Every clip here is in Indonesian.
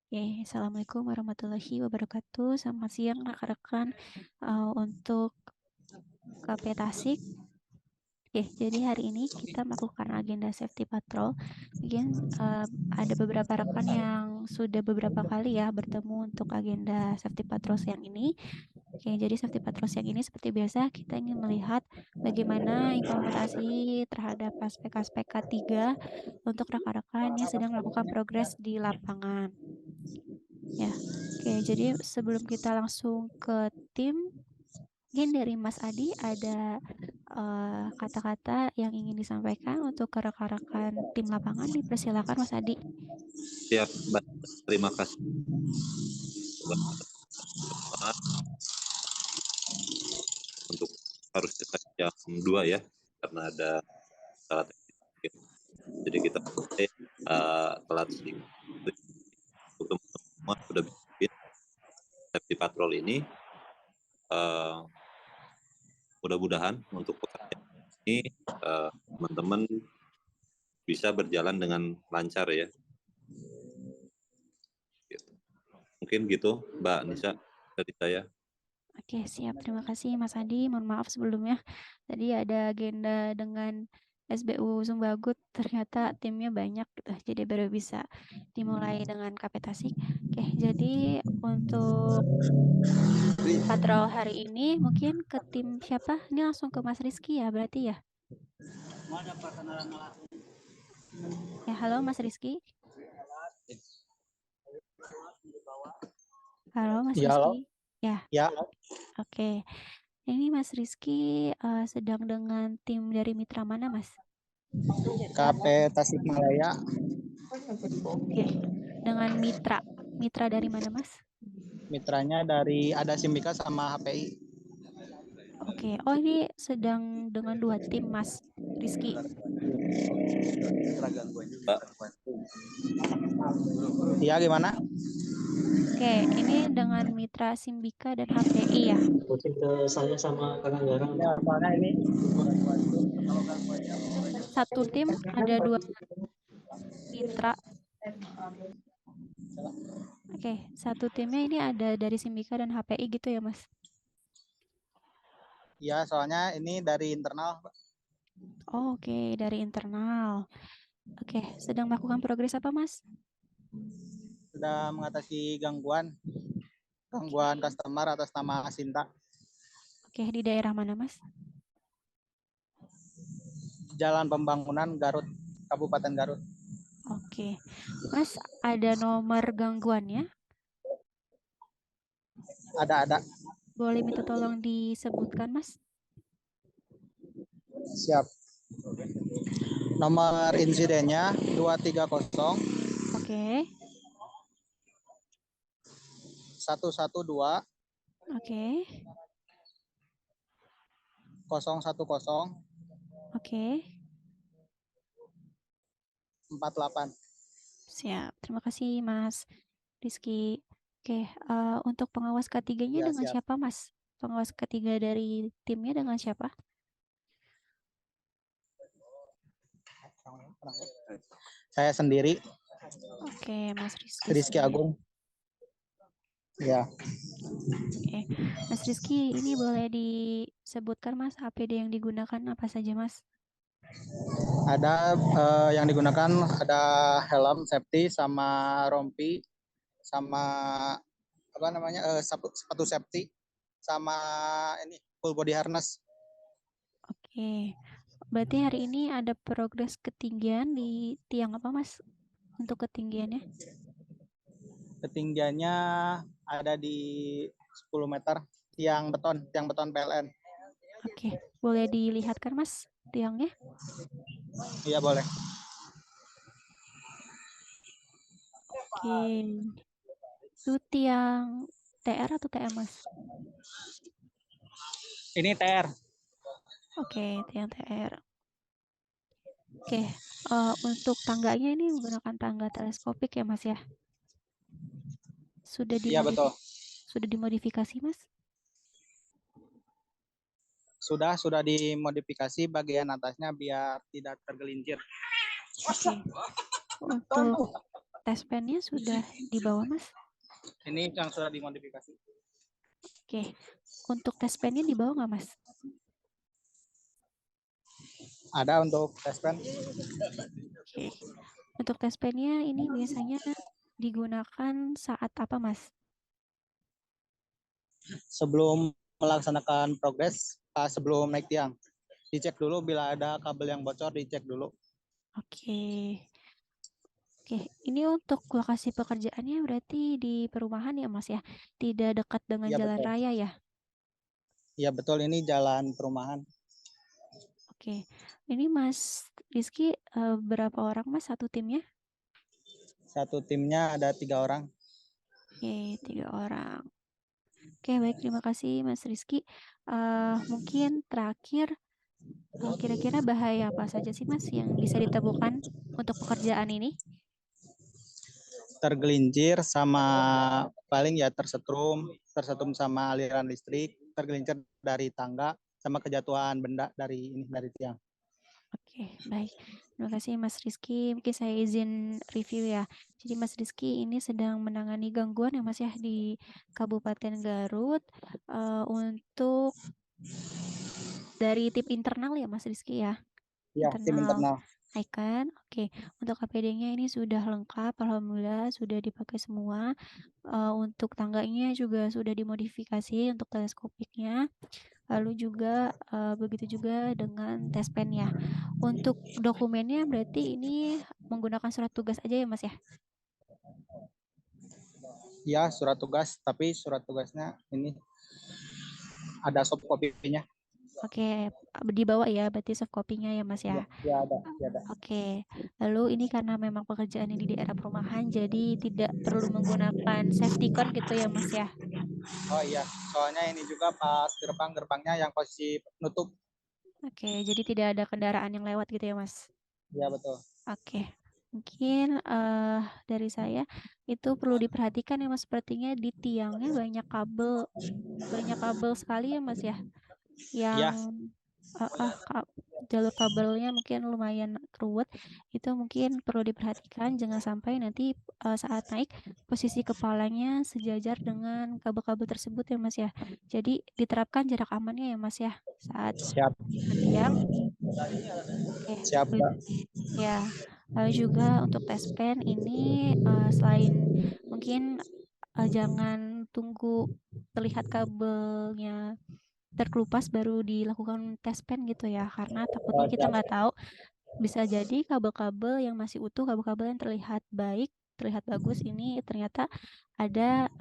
Assalamualaikum warahmatullahi wabarakatuh. Selamat siang rekan-rekan. Untuk KP Tasik. Jadi hari ini kita melakukan agenda safety patrol. Mungkin ada beberapa rekan yang sudah beberapa kali ya bertemu untuk agenda safety patrol siang ini. Jadi safety patrol siang ini seperti biasa kita ingin melihat bagaimana implementasi terhadap aspek-aspek K3 untuk rekan-rekan yang sedang melakukan progres di lapangan. Jadi sebelum kita langsung ke tim, mungkin dari Mas Adi ada kata-kata yang ingin disampaikan untuk rekan-rekan tim lapangan. Dipersilakan Mas Adi. Siap, Mbak. Terima kasih. Untuk harus kita jam 2 ya, karena ada salah teknis. Jadi kita telat sedikit. Untuk teman-teman sudah bikin safety patrol ini. Mudah-mudahan untuk pekerjaan ini teman-teman bisa berjalan dengan lancar ya. Mungkin gitu Mbak Nisa dari saya. Oke, siap. Terima kasih Mas Adi. Mohon maaf sebelumnya. Tadi ada agenda dengan SBU Sumbagut, ternyata timnya banyak gitu. Jadi baru bisa dimulai dengan KP Tasik. Jadi untuk patrol hari ini mungkin ke tim siapa? Ini langsung ke Mas Rizky ya berarti ya? Halo Mas Rizky. Halo Mas Rizky. Ya. Oke. Ini Mas Rizky sedang dengan tim dari mitra mana, Mas? KP Tasikmalaya. Oke. Dengan mitra. Mitra dari mana, Mas? Mitranya dari ada Simbika sama HPI. Oke. Oh, ini sedang dengan 2 tim, Mas Rizky. Iya, gimana? Oke, ini dengan mitra Simbika dan HPI ya? Saya sama Kang Anggarang. Ya, soalnya ini satu tim ada 2 mitra. Oke, satu timnya ini ada dari Simbika dan HPI gitu ya, Mas? ya, soalnya ini dari internal. Oh, oke, dari internal. Oke, sedang melakukan progres apa, Mas? Sudah mengatasi gangguan customer atas nama Sinta. Oke, di daerah mana, Mas? Jalan Pembangunan Garut, Kabupaten Garut. Oke, Mas, ada nomor gangguannya? Ada. Boleh minta tolong disebutkan, Mas? Siap. Nomor insidennya 230. Oke. 112. Oke. 010. Oke. 48. Siap. Terima kasih, Mas Rizky. Oke, untuk pengawas ketiganya Ya, dengan siap. siapa, Mas? Pengawas ketiga dari timnya dengan siapa? Saya sendiri. Oke, Mas Rizky. Rizky Agung. Ya. Oke, Mas Rizky, ini boleh disebutkan, Mas, APD yang digunakan apa saja, Mas? Ada yang digunakan ada helm safety sama rompi sama apa namanya sepatu safety sama ini full body harness. Oke, berarti hari ini ada progres ketinggian di tiang apa, Mas? Untuk ketinggiannya? Ketinggiannya ada di 10 meter tiang beton PLN. Oke, boleh dilihatkan, Mas, tiangnya? Iya, boleh. Oke, itu tiang TR atau TM, Mas? Ini TR. Oke, tiang TR. Oke, untuk tangganya ini menggunakan tangga teleskopik ya, Mas ya? Iya, betul. Sudah dimodifikasi, Mas? Sudah dimodifikasi bagian atasnya biar tidak tergelincir. Oke. Untuk tes pen-nya sudah dibawa, Mas? Ini yang sudah dimodifikasi. Oke. Untuk tes pen-nya dibawa nggak, Mas? Ada untuk tes pen. Oke. Untuk tes pen-nya ini biasanya digunakan saat apa, Mas? Sebelum melaksanakan progres, sebelum naik tiang. Dicek dulu bila ada kabel yang bocor, dicek dulu. Oke. Oke, ini untuk lokasi pekerjaannya berarti di perumahan ya, Mas ya? Tidak dekat dengan Iya jalan betul. raya ya? Iya betul, ini jalan perumahan. Oke. Ini Mas Rizky berapa orang, Mas, satu timnya? Satu timnya ada 3 orang. Oke, 3 orang. Oke, baik, terima kasih Mas Rizky. Mungkin terakhir, kira-kira bahaya apa saja sih, Mas, yang bisa ditemukan untuk pekerjaan ini? Tergelincir sama paling ya tersetrum sama aliran listrik, tergelincir dari tangga, sama kejatuhan benda dari tiang. Oke, baik. Terima kasih Mas Rizky. Mungkin saya izin review ya. Jadi Mas Rizky ini sedang menangani gangguan ya Mas ya di Kabupaten Garut untuk dari tim internal ya Mas Rizky ya. Iya, tim internal. Icon. Oke, untuk APD-nya ini sudah lengkap, alhamdulillah sudah dipakai semua. Untuk tangganya juga sudah dimodifikasi untuk teleskopiknya. Lalu juga begitu juga dengan tes pen-nya. Untuk dokumennya berarti ini menggunakan surat tugas aja ya Mas ya? Iya, surat tugas, tapi surat tugasnya ini ada soft copy-nya. Oke, dibawa ya berarti soft copy-nya ya Mas ya? Ya ada, ya ada. Oke, lalu ini karena memang pekerjaannya di daerah perumahan, jadi tidak perlu menggunakan safety cone gitu ya Mas ya? Oh iya, soalnya ini juga pas gerbangnya yang posisi nutup. Oke, jadi tidak ada kendaraan yang lewat gitu ya Mas? Iya betul. Oke, mungkin dari saya itu perlu diperhatikan ya Mas, sepertinya di tiangnya banyak kabel sekali ya Mas ya, Iya, yang jalur kabelnya mungkin lumayan ruwet, itu mungkin perlu diperhatikan jangan sampai nanti saat naik posisi kepalanya sejajar dengan kabel-kabel tersebut ya Mas ya. Jadi diterapkan jarak amannya ya Mas ya saat siap. ke tiang. Oke, Siap, Mbak. ya. Lalu juga untuk tes pen ini selain mungkin jangan tunggu terlihat kabelnya terkelupas baru dilakukan tes pen gitu ya, karena takutnya kita Siap. nggak tahu bisa jadi kabel-kabel yang masih utuh, kabel-kabel yang terlihat baik, terlihat bagus ini ternyata ada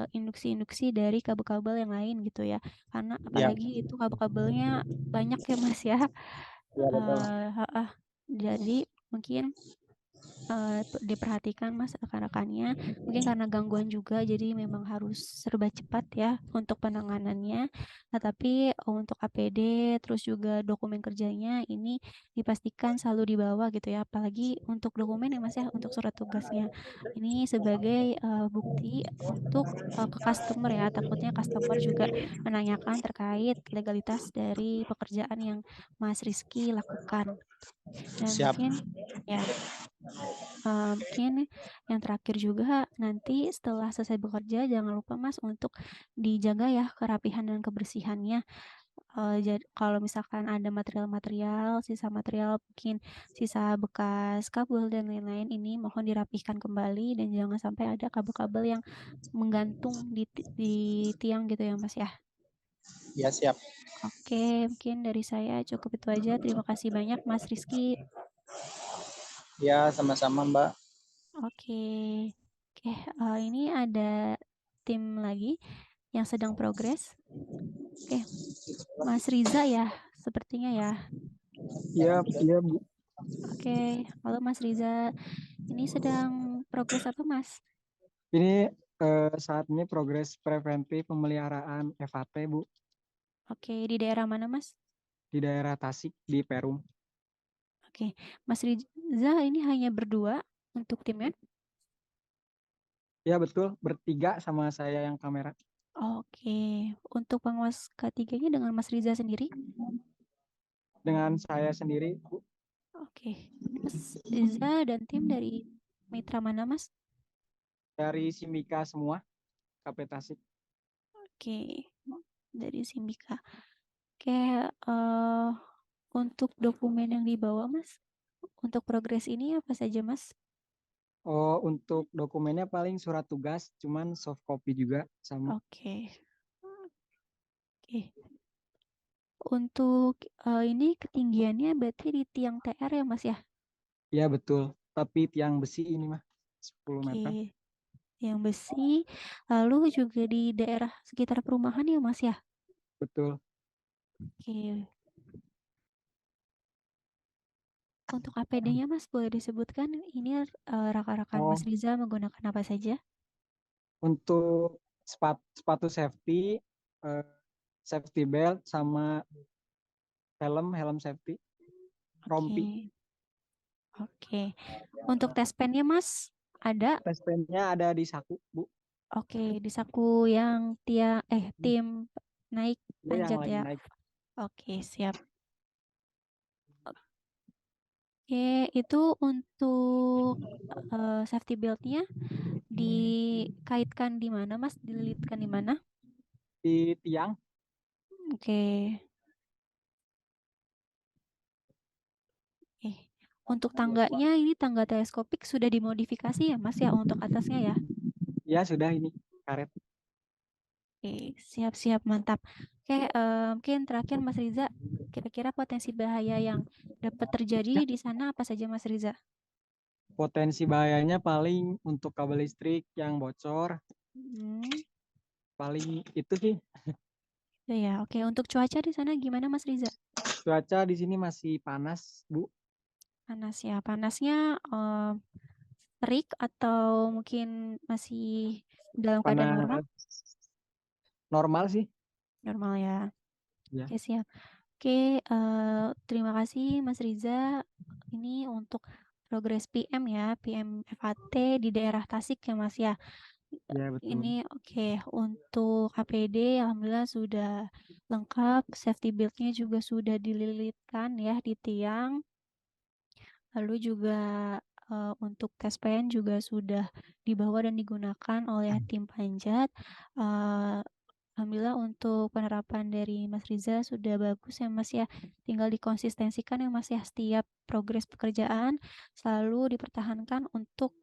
induksi-induksi dari kabel-kabel yang lain gitu ya, karena Ya, apalagi itu kabel-kabelnya banyak ya Mas ya. ya betul. Jadi mungkin diperhatikan Mas rekan-rekannya, mungkin karena gangguan juga jadi memang harus serba cepat ya untuk penanganannya. Nah, tapi untuk APD terus juga dokumen kerjanya ini dipastikan selalu dibawa gitu ya, apalagi untuk dokumen ya Mas ya, untuk surat tugasnya. Ini sebagai bukti untuk ke customer ya, takutnya customer juga menanyakan terkait legalitas dari pekerjaan yang Mas Rizky lakukan. Dan Siap. mungkin ya mungkin yang terakhir juga nanti setelah selesai bekerja jangan lupa Mas untuk dijaga ya kerapihan dan kebersihannya. Jadi kalau misalkan ada material-material, sisa material mungkin sisa bekas kabel dan lain-lain ini mohon dirapihkan kembali dan jangan sampai ada kabel-kabel yang menggantung di tiang gitu ya Mas ya. Ya, siap. Oke, mungkin dari saya cukup itu aja. Terima kasih banyak Mas Rizky. Ya, sama-sama, Mbak. Oke, ini ada tim lagi yang sedang progres. Oke, Mas Riza ya, sepertinya ya. Iya, iya Bu. Oke, halo Mas Riza. Ini sedang progres apa Mas? Ini saat ini progres preventif pemeliharaan FAT Bu Oke, di daerah mana Mas? di daerah Tasik di Perum. Oke, Mas Riza ini hanya berdua untuk timnya? Ya betul, bertiga sama saya yang kamera. Oke, untuk pengawas ketiganya dengan Mas Riza sendiri? Dengan saya sendiri Bu. Oke, Mas Riza dan tim dari mitra mana Mas? Dari Simika semua, KP Tasik. Oke, dari Simbika. Oke, untuk dokumen yang dibawa Mas, untuk progres ini apa saja Mas? Oh, untuk dokumennya paling surat tugas, cuman soft copy juga sama. Oke. Oke. Untuk ini ketinggiannya berarti di tiang TR ya Mas ya? Ya betul, tapi tiang besi ini mah 10 meter. Oke. Yang besi, lalu juga di daerah sekitar perumahan ya Mas ya? Betul. Oke. Untuk APD-nya Mas boleh disebutkan ini rekan-rekan Mas Oh, Riza menggunakan apa saja? untuk sepatu safety, safety belt sama helm safety, rompi. Oke. Oke. Untuk tes pen-nya Mas ada? Tes pen-nya ada di saku, Bu. Oke, di saku yang tim naik Ya, yang panjat lagi ya. naik. Oke, siap. Oke, itu untuk safety belt-nya dikaitkan di mana Mas? Dililitkan di mana? Di tiang, Oke. Untuk tangganya ini tangga teleskopik sudah dimodifikasi ya Mas ya untuk atasnya ya? ya sudah ini karet. Oke, siap-siap mantap. Oke, mungkin terakhir Mas Riza, kira-kira potensi bahaya yang dapat terjadi di sana apa saja Mas Riza? Potensi bahayanya paling untuk kabel listrik yang bocor, Hmm, paling itu sih. itu ya. Oke, untuk cuaca di sana gimana Mas Riza? Cuaca di sini masih panas, Bu. Panas ya. Panasnya terik atau mungkin masih dalam keadaan normal? Panas normal sih. Normal ya. Ya. Oke, siap. Oke, terima kasih Mas Riza. Ini untuk progres PM ya, PM FAT di daerah Tasik ya Mas ya. Ya betul. Ini oke, untuk APD alhamdulillah sudah lengkap, safety belt-nya juga sudah dililitkan ya di tiang. Lalu juga untuk tes pen juga sudah dibawa dan digunakan oleh tim panjat. Alhamdulillah untuk penerapan dari Mas Riza sudah bagus ya Mas ya. Tinggal dikonsistensikan ya Mas ya, setiap progres pekerjaan selalu dipertahankan untuk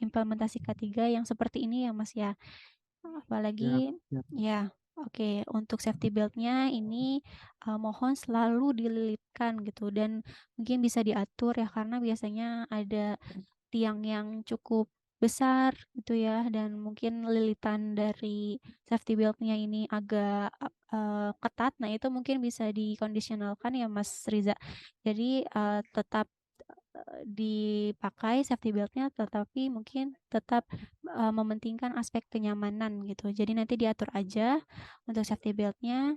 implementasi K3 yang seperti ini ya Mas ya. Ya, Apalagi ya. ya, oke, untuk safety belt-nya ini mohon selalu dililitkan gitu dan mungkin bisa diatur ya karena biasanya ada tiang yang cukup besar gitu ya dan mungkin lilitan dari safety belt-nya ini agak ketat. Nah, itu mungkin bisa dikondisionalkan ya Mas Riza. Jadi tetap dipakai safety belt-nya tetapi mungkin tetap mementingkan aspek kenyamanan gitu. Jadi nanti diatur aja untuk safety belt-nya.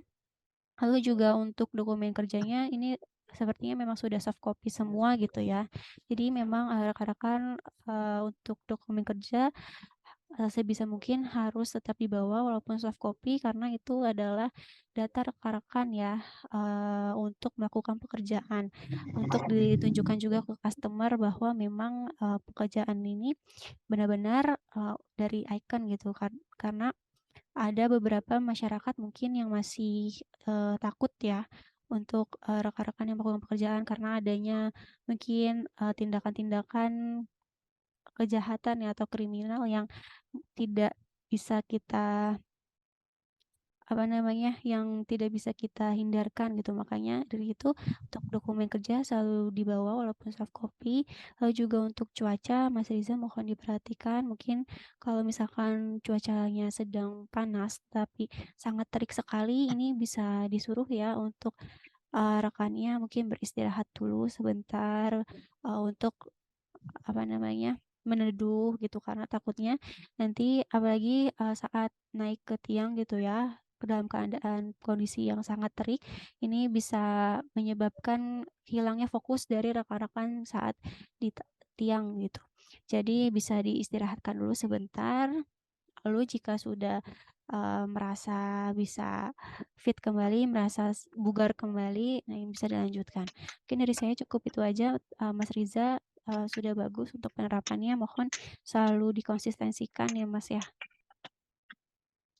Lalu juga untuk dokumen kerjanya ini sepertinya memang sudah soft copy semua gitu ya. Jadi memang rekan-rekan untuk dokumen kerja sebisa mungkin harus tetap dibawa walaupun soft copy karena itu adalah data rekan-rekan ya untuk melakukan pekerjaan. Untuk ditunjukkan juga ke customer bahwa memang pekerjaan ini benar-benar dari icon gitu kan. Karena ada beberapa masyarakat mungkin yang masih takut ya untuk rekan-rekan yang melakukan pekerjaan karena adanya mungkin tindakan-tindakan kejahatan ya atau kriminal yang tidak bisa kita yang tidak bisa kita hindarkan gitu. Makanya dari itu untuk dokumen kerja selalu dibawa walaupun soft copy. Lalu juga untuk cuaca Mas Riza mohon diperhatikan mungkin kalau misalkan cuacanya sedang panas tapi sangat terik sekali ini bisa disuruh ya untuk rekannya mungkin beristirahat dulu sebentar untuk meneduh gitu karena takutnya nanti apalagi saat naik ke tiang gitu ya dalam keadaan kondisi yang sangat terik ini bisa menyebabkan hilangnya fokus dari rekan-rekan saat di tiang gitu. Jadi bisa diistirahatkan dulu sebentar. Lalu jika sudah merasa bisa fit kembali, merasa bugar kembali, nah ini bisa dilanjutkan. Mungkin dari saya cukup itu aja, Mas Riza. sudah bagus untuk penerapannya. Mohon selalu dikonsistensikan ya Mas ya.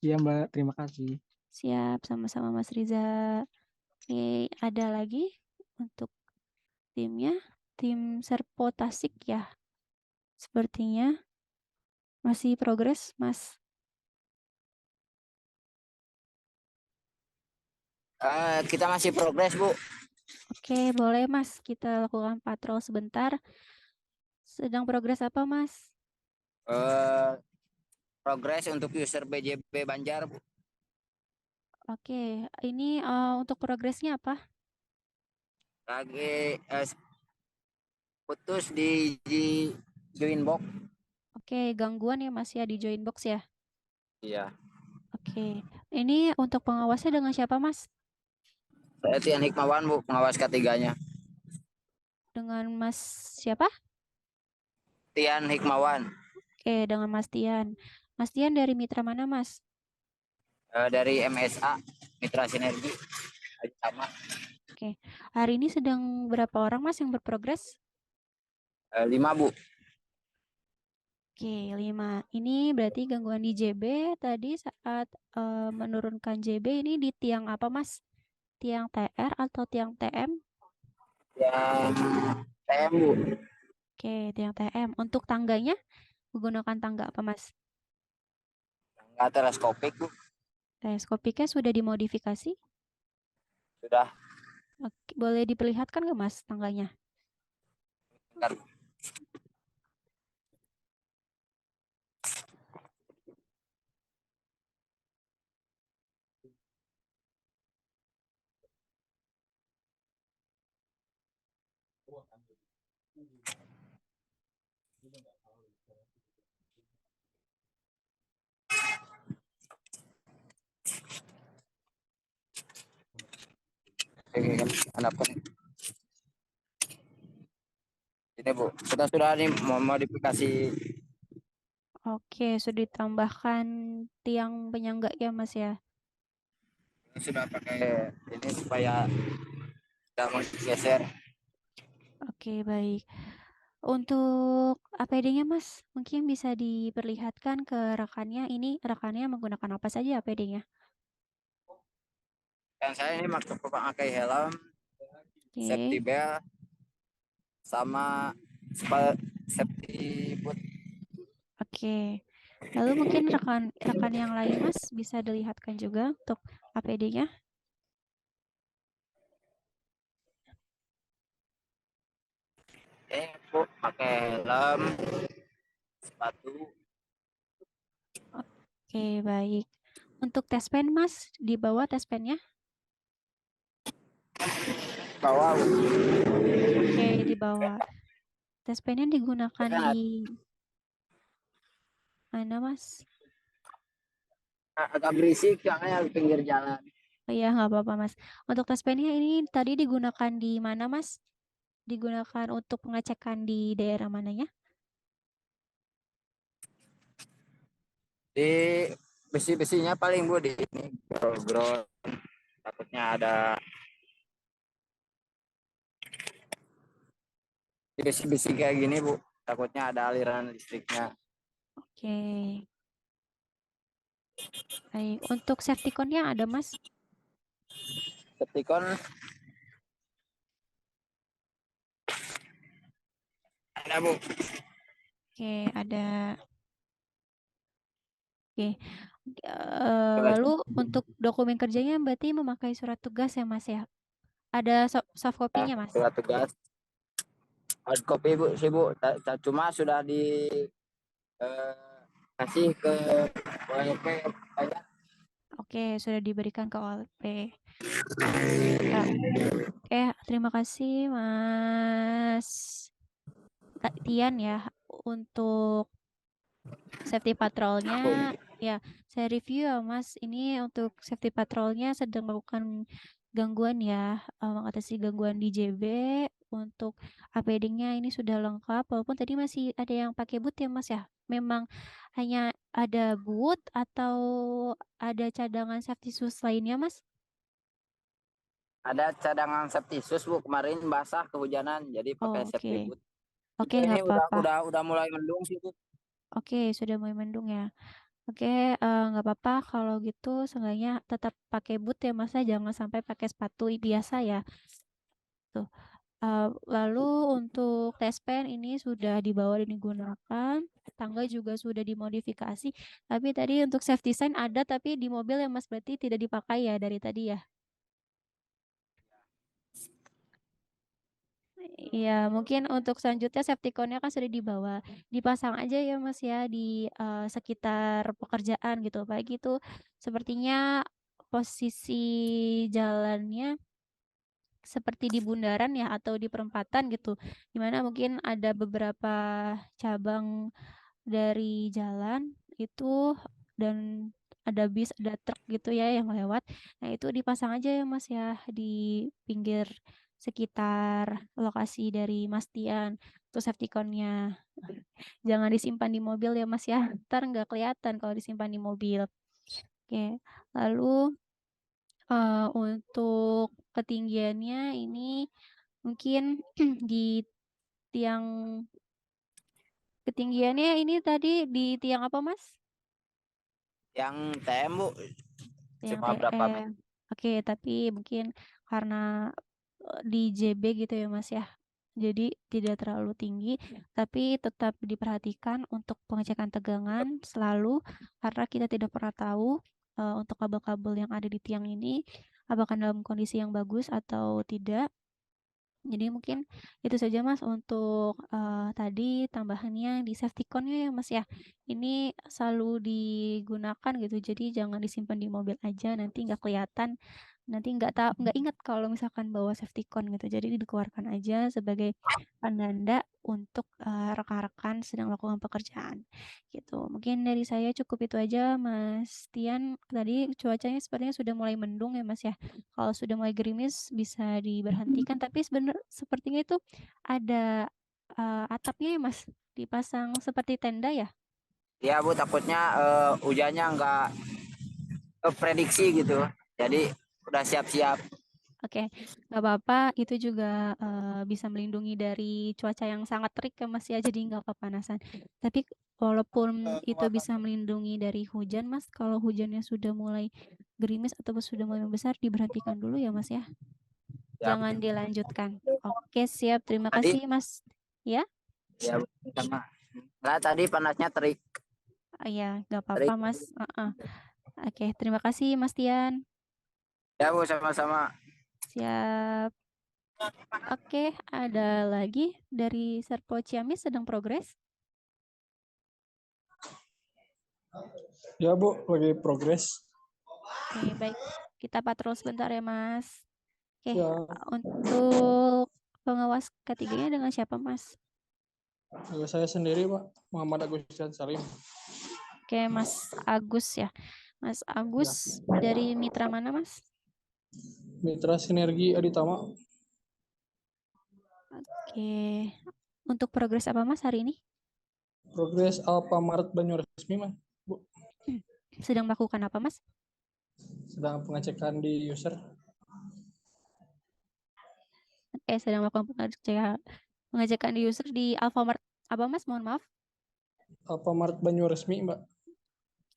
Iya Mbak, terima kasih. Siap, sama-sama Mas Riza. Oke, ada lagi untuk timnya, tim Serpo Tasik ya. Sepertinya masih progres, Mas. Kita masih progres, Bu. Oke, boleh Mas, kita lakukan patrol sebentar. Sedang progres apa, Mas? Progres untuk user BJB Banjar, Bu. Oke, ini untuk progresnya apa? Lagi putus di join box. Oke, gangguan ya Mas ya di join box ya. Iya. Oke, ini untuk pengawasnya dengan siapa Mas? Saya Tian Hikmawan, Bu, pengawas ketiganya. Dengan Mas siapa? Tian Hikmawan. Oke, dengan Mas Tian. Mas Tian dari mitra mana Mas? Dari MSA, Mitra Sinergi. Sama. Oke, hari ini sedang berapa orang Mas yang berprogres? 5, Bu. Oke, 5. Ini berarti gangguan di JB tadi saat menurunkan JB ini di tiang apa Mas? Tiang TR atau tiang TM? Yang TM, Bu. Oke, tiang TM. Untuk tangganya menggunakan tangga apa Mas? Tangga teleskopik, Bu. Teleskopiknya sudah dimodifikasi? Sudah. Oke, boleh diperlihatkan nggak Mas tangganya? Bentar. Ini, Bu. Kita sudah modifikasi. Oke, sudah ditambahkan tiang penyangga ya Mas ya? Sudah pakai ini supaya tidak menggeser. Oke, baik. Untuk APD-nya Mas, mungkin bisa diperlihatkan ke rekannya. Ini rekannya menggunakan apa saja APD-nya? Yang saya ini pakai helm, safety Oke, belt, sama safety boot. oke. Lalu mungkin rekan yang lain Mas bisa dilihatkan juga untuk APD-nya. Bu, pakai helm, sepatu. Oke, baik. Untuk tes pen Mas, di bawah tes pennya? Bawa, Bu. Oke, di bawah. Tes pennya digunakan di mana Mas? Agak berisik soalnya di pinggir jalan. Oh iya, nggak apa-apa Mas. Untuk tes pennya ini tadi digunakan di mana Mas? Digunakan untuk pengecekan di daerah mananya? Di besi-besinya paling, Bu, di ini grol-grol. Takutnya ada di besi-besi kayak gini, Bu. Takutnya ada aliran listriknya. Oke. Baik. Untuk safety cone-nya ada Mas? Ketikon ada, Bu. Oke, ada. Oke. Lalu untuk dokumen kerjanya berarti memakai surat tugas ya Mas ya? Ada soft copy-nya Mas? Surat tugas. Hard copy, Bu, sih, Bu. Cuma sudah di kasih ke OLP. Oke, sudah diberikan ke OLP. Ya. Oke, terima kasih Mas Tian ya untuk safety patrolnya. Ya, saya review ya Mas. Ini untuk safety patrolnya sedang melakukan gangguan ya, mengatasi gangguan di JB. Untuk APD-nya ini sudah lengkap, walaupun tadi masih ada yang pakai boot ya Mas ya. Memang hanya ada boot atau ada cadangan safety shoes lainnya Mas? Ada cadangan safety shoes, Bu. Kemarin basah kehujanan, jadi Oh, pakai oke. safety boot. Oke, Ini nggak apa-apa. udah mulai mendung sih, Bu. Oke, sudah mulai mendung ya. Oke, nggak apa-apa kalau gitu seenggaknya tetap pakai boot ya Mas ya, jangan sampai pakai sepatu biasa ya. Tuh. Lalu untuk tespen ini sudah dibawa dan digunakan, tangga juga sudah dimodifikasi. Tapi tadi untuk safety sign ada tapi di mobil ya Mas, berarti tidak dipakai ya dari tadi ya. Iya, mungkin untuk selanjutnya safety cone-nya kan sudah dibawa. Dipasang aja ya Mas ya di sekitar pekerjaan gitu. Apalagi itu sepertinya posisi jalannya seperti di bundaran ya atau di perempatan gitu. Dimana mungkin ada beberapa cabang dari jalan itu dan ada bis, ada truk gitu ya yang lewat. Nah, itu dipasang aja ya Mas ya di pinggir sekitar lokasi dari Mas Tian. Terus safety cone-nya. Jangan disimpan di mobil ya Mas ya. Ntar nggak kelihatan kalau disimpan di mobil. Oke. Lalu untuk ketinggiannya ini mungkin di tiang ketinggiannya ini tadi di tiang apa Mas? Yang TM, Bu, Tiang cuma berapa meter? TM. Oke, tapi mungkin karena di JB gitu ya Mas ya. Jadi tidak terlalu tinggi, tapi tetap diperhatikan untuk pengecekan tegangan selalu karena kita tidak pernah tahu untuk kabel-kabel yang ada di tiang ini apakah dalam kondisi yang bagus atau tidak. Jadi mungkin itu saja Mas untuk tadi tambahannya di safety cone-nya ya Mas ya. Ini selalu digunakan gitu. Jadi jangan disimpan di mobil aja nanti nggak kelihatan. Nanti nggak ingat kalau misalkan bawa safety cone gitu. Jadi dikeluarkan aja sebagai penanda untuk rekan-rekan sedang melakukan pekerjaan gitu. Mungkin dari saya cukup itu aja Mas Tian. Tadi cuacanya sepertinya sudah mulai mendung ya Mas ya. Kalau sudah mulai gerimis bisa diberhentikan, tapi sepertinya itu ada atapnya ya Mas, dipasang seperti tenda ya? Ya, Bu, takutnya hujannya nggak prediksi gitu. Jadi udah siap-siap. Oke, nggak apa-apa, itu juga bisa melindungi dari cuaca yang sangat terik ya Mas ya, jadi nggak kepanasan. Tapi walaupun itu bisa melindungi dari hujan Mas, kalau hujannya sudah mulai gerimis atau sudah mulai besar, diberhentikan dulu ya Mas ya. Ya, Jangan dilanjutkan. Oke, siap. Terima tadi kasih Mas. Ya? ya, Bu, sama. Nggak, tadi panasnya terik. Iya, nggak apa-apa Terik. Mas. Oke, terima kasih Mas Tian. Ya, Bu, sama-sama. Siap. Oke, ada lagi dari Serpo Ciamis sedang progres. Ya Bu, lagi progres. Oke, baik. Kita patrol sebentar ya Mas. Oke, Ya, untuk pengawas ketiganya dengan siapa Mas? saya sendiri Pak, Muhammad Agustin Salim. Oke, Mas Agus ya. Mas Agus dari mitra mana Mas? Mitra Sinergi Aditama. Oke, untuk progres apa Mas hari ini? Progres Alfamart Banyuresmi Mas. Bu, Sedang melakukan apa Mas? sedang pengecekan di user. Oke, sedang melakukan pengecekan di user di Alfamart apa Mas? Mohon maaf. Alfamart Banyuresmi Mbak.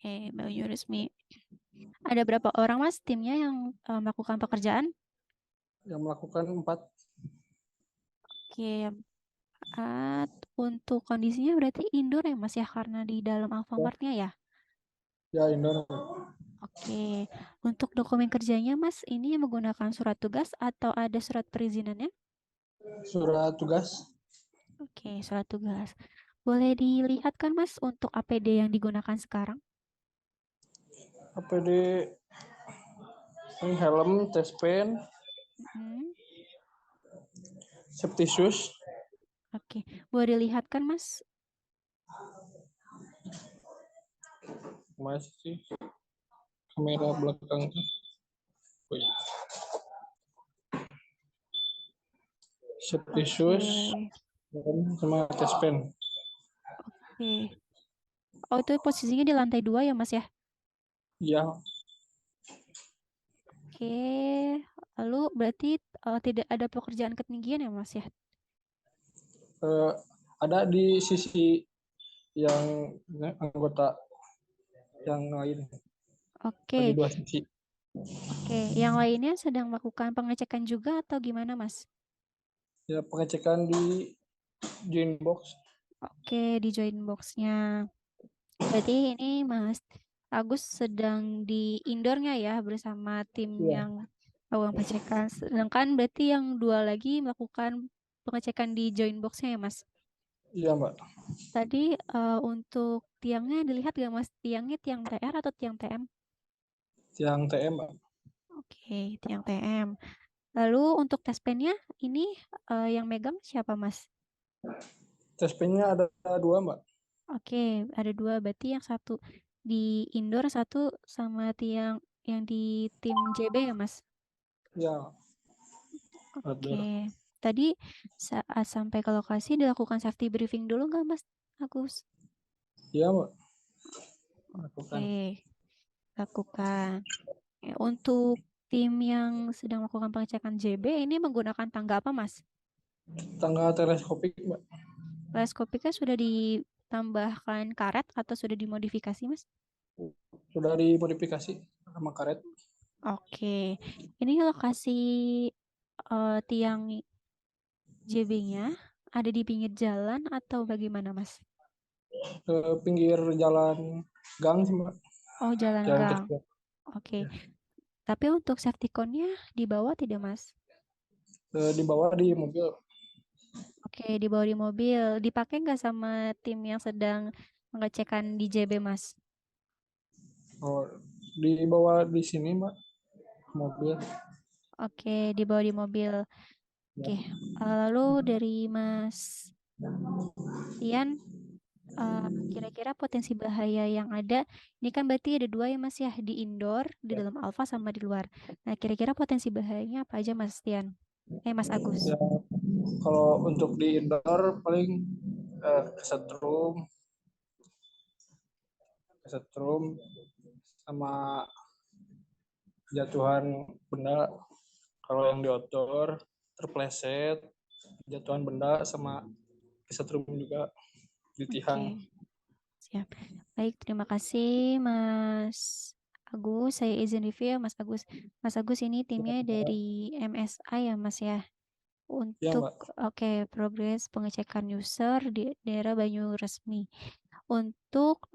Oke, Banyu Resmi. Ada berapa orang Mas timnya yang melakukan pekerjaan? Yang melakukan 4. Oke, untuk kondisinya berarti indoor ya Mas ya karena di dalam Alfamart-nya ya. Ya, indoor. Oke, untuk dokumen kerjanya Mas ini menggunakan surat tugas atau ada surat perizinannya? Surat tugas. Oke, surat tugas. Boleh dilihat kan Mas untuk APD yang digunakan sekarang? APD helm, chest pen, safety shoes. Oke, boleh dilihat kan Mas? Masih kamera belakang. Oh, iya. Safety shoes sama chest pen. Oke. Oh, itu posisinya di lantai 2 ya Mas ya? Ya, Oke, lalu berarti tidak ada pekerjaan ketinggian ya Mas ya? ada di sisi yang anggota yang lain. Oke, Ada 2 sisi. oke. Yang lainnya sedang melakukan pengecekan juga atau gimana, Mas? Ya, pengecekan di join box. Oke, di join box-nya. Berarti ini Mas Agus sedang di indoornya ya bersama tim Iya. yang melakukan pengecekan. Sedangkan berarti yang 2 lagi melakukan pengecekan di join box-nya ya, Mas? Iya, Mbak. Tadi untuk tiangnya dilihat gak, Mas? Tiangnya tiang TR atau tiang TM? Yang TM, Mbak. Oke, tiang TM. Lalu untuk tes pen-nya ini yang megang siapa, Mas? Tes pen-nya ada 2, Mbak. Oke, ada 2. Berarti yang satu di indoor, satu sama tiang yang di tim JB ya, Mas? Ya, outdoor. Oke. Tadi saat sampai ke lokasi dilakukan safety briefing dulu nggak, Mas Agus? Iya, Mbak. Lakukan. Oke, lakukan. Ya, untuk tim yang sedang melakukan pengecekan JB ini menggunakan tangga apa, Mas? Tangga teleskopik, Mbak. Teleskopiknya sudah ditambahkan karet atau sudah dimodifikasi, Mas? Sudah dimodifikasi sama karet. Oke, ini lokasi tiang JB-nya ada di pinggir jalan atau bagaimana, Mas? Ke pinggir jalan gang sih, Mbak. Oh, jalan Jalan gang. kecil. Oke. Tapi untuk safety cone-nya dibawa tidak, Mas? Dibawa di mobil. Oke, dibawa di mobil. Dipakai nggak sama tim yang sedang mengecekan di JB, Mas? Oh, dibawa di sini, Mbak. Mobil. Oke, dibawa di mobil. Oke, lalu dari Mas Tian, kira-kira potensi bahaya yang ada, ini kan berarti ada 2 ya, Mas ya, di indoor, di dalam alfa sama di luar. Nah, kira-kira potensi bahayanya apa aja, Mas Tian? Mas Agus. Ya, kalau untuk di indoor paling kesetrum sama jatuhan benda. Kalau yang di outdoor terpleset, jatuhan benda sama kesetrum juga di tiang. Oke, siap. Baik, terima kasih Mas Agus. Saya izin review Mas Agus. Mas Agus ini timnya dari MSI ya, Mas ya. Ya, Untuk Mbak. progres pengecekan user di daerah Banyu Resmi. Untuk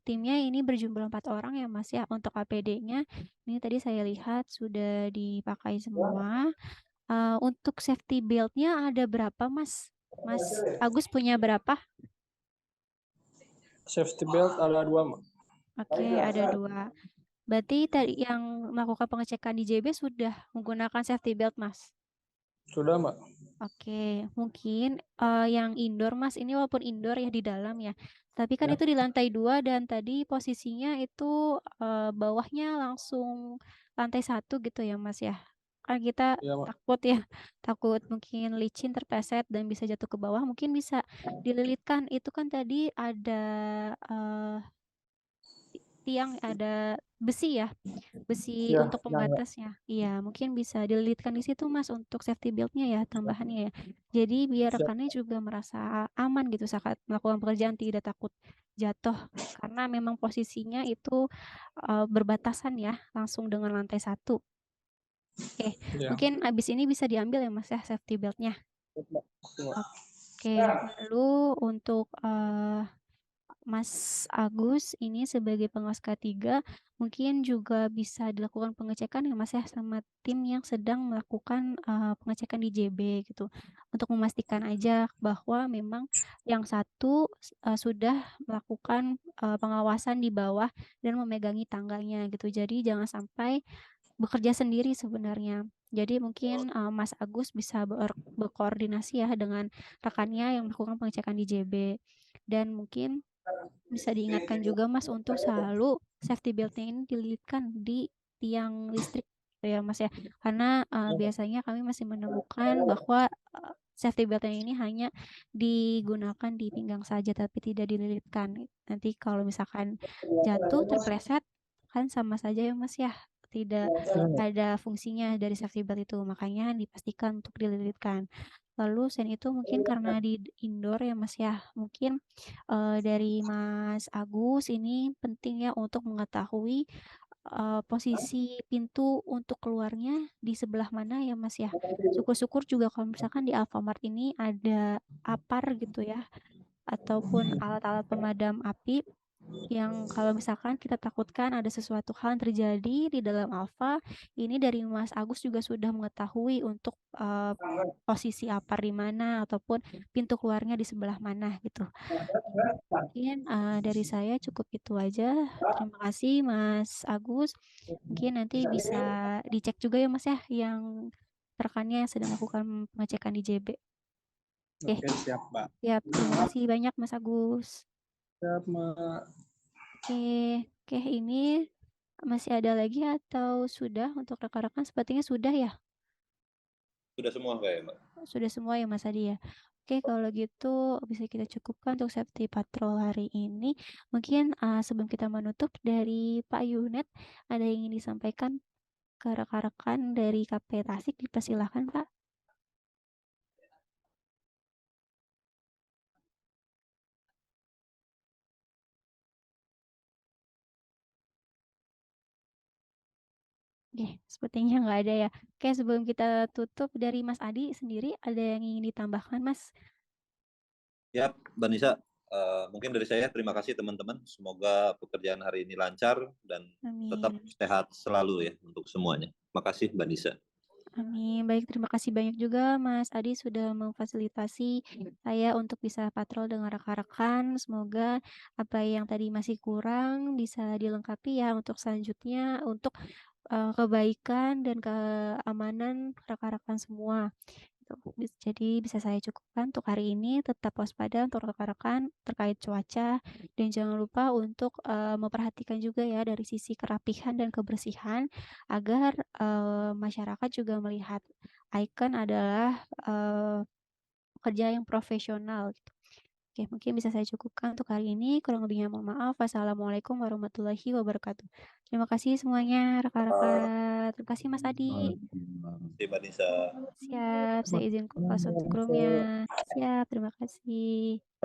timnya ini berjumlah 4 orang ya, Mas ya. Untuk APD-nya ini tadi saya lihat sudah dipakai semua. Untuk safety belt-nya ada berapa, Mas? Mas Agus punya berapa? Safety belt ada 2, Mbak. Oke, ada 2. Berarti tadi yang melakukan pengecekan di JB sudah menggunakan safety belt, Mas? Sudah, Mbak. Oke, mungkin yang indoor, Mas, ini walaupun indoor ya di dalam ya, tapi kan Ya. itu di lantai 2 dan tadi posisinya itu bawahnya langsung lantai 1 gitu ya, Mas ya. Kan kita Ya, Mbak. takut ya, takut mungkin licin terpleset dan bisa jatuh ke bawah, mungkin bisa dililitkan. Itu kan tadi ada tiang, ada besi ya, besi Ya, untuk ya, Mbak. pembatasnya. Iya, mungkin bisa dililitkan di situ, Mas, untuk safety belt-nya ya, tambahannya ya. Jadi biar Siap. rekannya juga merasa aman gitu saat melakukan pekerjaan, tidak takut jatuh karena memang posisinya itu berbatasan ya, langsung dengan lantai 1. Oke, Ya. mungkin abis ini bisa diambil ya, Mas ya, safety belt-nya. Mbak. Oke, lalu untuk Mas Agus ini sebagai pengawas K3 mungkin juga bisa dilakukan pengecekan ya, Mas ya, sama tim yang sedang melakukan pengecekan di JB gitu. Untuk memastikan aja bahwa memang yang satu sudah melakukan pengawasan di bawah dan memegangi tangganya gitu. Jadi jangan sampai bekerja sendiri sebenarnya. Jadi mungkin Mas Agus bisa berkoordinasi ya dengan rekannya yang melakukan pengecekan di JB. Dan mungkin bisa diingatkan juga, Mas, untuk selalu safety belt-nya ini dililitkan di tiang listrik gitu ya, Mas ya. Karena biasanya kami masih menemukan bahwa safety belt-nya ini hanya digunakan di pinggang saja tapi tidak dililitkan. Nanti kalau misalkan jatuh terpleset kan sama saja ya, Mas ya. Tidak ada fungsinya dari safety belt itu. Makanya dipastikan untuk dililitkan. Lalu selain itu mungkin karena di indoor ya Mas ya, mungkin dari Mas Agus ini penting ya untuk mengetahui posisi pintu untuk keluarnya di sebelah mana ya Mas ya. Syukur-syukur juga kalau misalkan di Alfamart ini ada APAR gitu ya, ataupun alat-alat pemadam api yang kalau misalkan kita takutkan ada sesuatu hal yang terjadi di dalam Alfa, ini dari Mas Agus juga sudah mengetahui untuk posisi APAR di mana ataupun pintu keluarnya di sebelah mana gitu. Mungkin dari saya cukup itu aja. Terima kasih Mas Agus. Mungkin nanti bisa dicek juga ya Mas ya yang rekannya yang sedang melakukan pengecekan di JB. Oke, Oke, siap, Mbak. siap. Terima kasih banyak Mas Agus. Siap, Mbak. Oke, ini masih ada lagi atau sudah untuk rekan-rekan? Sepertinya sudah ya? Sudah semua kayak Mbak. Sudah semua ya Mas Adi ya? Oke, kalau gitu bisa kita cukupkan untuk safety patrol hari ini. Mungkin sebelum kita menutup dari Pak Yunet, ada yang ingin disampaikan ke rekan-rekan dari KP Tasik, dipersilahkan Pak. Oke, sepertinya nggak ada ya. Oke, sebelum kita tutup dari Mas Adi sendiri, ada yang ingin ditambahkan Mas? Ya, Mbak Nisa, mungkin dari saya terima kasih teman-teman. Semoga pekerjaan hari ini lancar dan tetap Amin. sehat selalu ya untuk semuanya. Makasih Mbak Nisa. Amin. Baik, terima kasih banyak juga Mas Adi sudah memfasilitasi saya untuk bisa patrol dengan rekan-rekan. Semoga apa yang tadi masih kurang bisa dilengkapi ya untuk selanjutnya untuk kebaikan dan keamanan rekan-rekan semua. Jadi bisa saya cukupkan untuk hari ini. Tetap waspada untuk rekan-rekan terkait cuaca dan jangan lupa untuk memperhatikan juga ya dari sisi kerapihan dan kebersihan agar masyarakat juga melihat Icon adalah pekerja yang profesional gitu. Oke, mungkin bisa saya cukupkan untuk hari ini. Kurang lebihnya mohon maaf. Wassalamualaikum warahmatullahi wabarakatuh. Terima kasih semuanya rekan-rekan. Terima kasih Mas Adi. Terima kasih Mbak Nisa. Siap, saya izin close untuk roomnya. Siap, terima kasih.